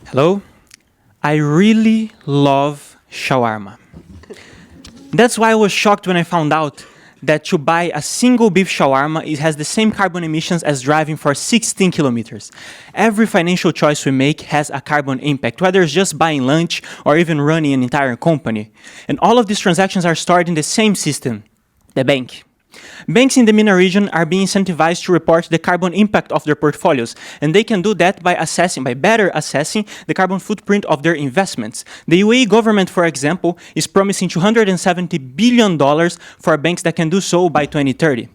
Hello? I really love shawarma. That's why I was shocked when I found out that to buy a single beef shawarma, it has the same carbon emissions as driving for 16 kilometers. Every financial choice we make has a carbon impact, whether it's just buying lunch or even running an entire company. And all of these transactions are stored in the same system, the bank. Banks in the MENA region are being incentivized to report the carbon impact of their portfolios, and they can do that by better assessing the carbon footprint of their investments. The UAE government, for example, is promising $270 billion for banks that can do so by 2030.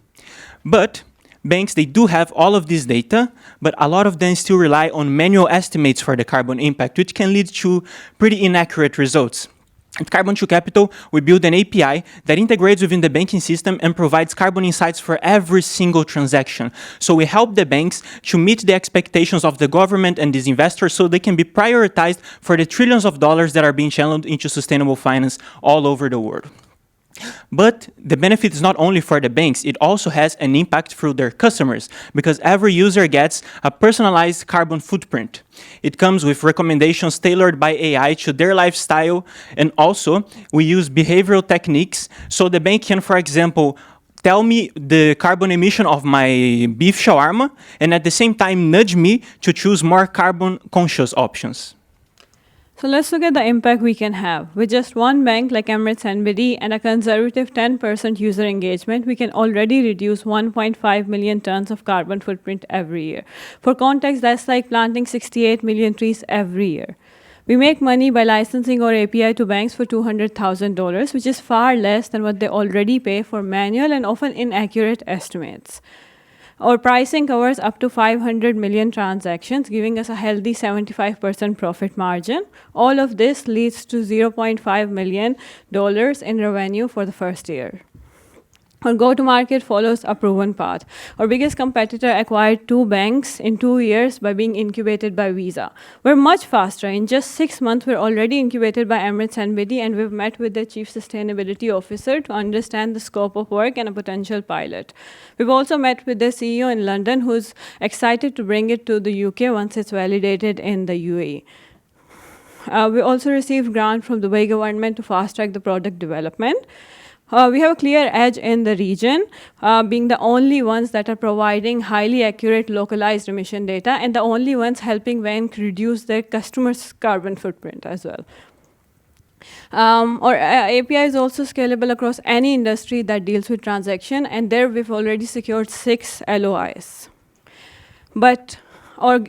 But banks, they do have all of this data, but a lot of them still rely on manual estimates for the carbon impact, which can lead to pretty inaccurate results. At Carbon2Capital, we build an API that integrates within the banking system and provides carbon insights for every single transaction. So we help the banks to meet the expectations of the government and these investors so they can be prioritized for the trillions of dollars that are being channeled into sustainable finance all over the world. But the benefit is not only for the banks, it also has an impact through their customers, because every user gets a personalized carbon footprint. It comes with recommendations tailored by AI to their lifestyle, and also we use behavioral techniques so the bank can, for example, tell me the carbon emission of my beef shawarma, and at the same time nudge me to choose more carbon-conscious options. So let's look at the impact we can have. With just one bank like Emirates NBD and a conservative 10% user engagement, we can already reduce 1.5 million tons of carbon footprint every year. For context, that's like planting 68 million trees every year. We make money by licensing our API to banks for $200,000, which is far less than what they already pay for manual and often inaccurate estimates. Our pricing covers up to 500 million transactions, giving us a healthy 75% profit margin. All of this leads to $0.5 million in revenue for the first year. Our go-to-market follows a proven path. Our biggest competitor acquired 2 banks in 2 years by being incubated by Visa. We're much faster. In just 6 months, we're already incubated by Emirates NBD, and we've met with the Chief Sustainability Officer to understand the scope of work and a potential pilot. We've also met with the CEO in London, who's excited to bring it to the UK once it's validated in the UAE. We also received grant from the Dubai government to fast-track the product development. We have a clear edge in the region, being the only ones that are providing highly accurate localized emission data and the only ones helping banks reduce their customers' carbon footprint as well. Our API is also scalable across any industry that deals with transaction, and there we've already secured 6 LOIs. But our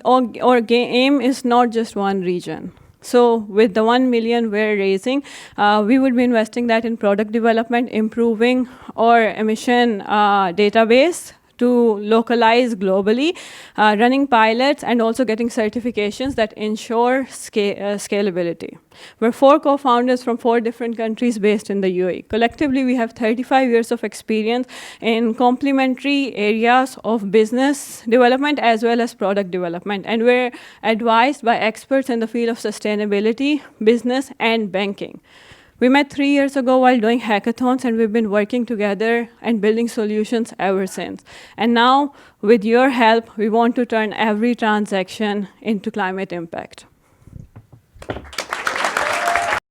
aim is not just one region. So with the 1 million we're raising, we would be investing that in product development, improving our emission database to localize globally, running pilots, and also getting certifications that ensure scalability. We're 4 co-founders from 4 different countries based in the UAE. Collectively, we have 35 years of experience in complementary areas of business development as well as product development. And we're advised by experts in the field of sustainability, business, and banking. We met 3 years ago while doing hackathons, and we've been working together and building solutions ever since. And now, with your help, we want to turn every transaction into climate impact.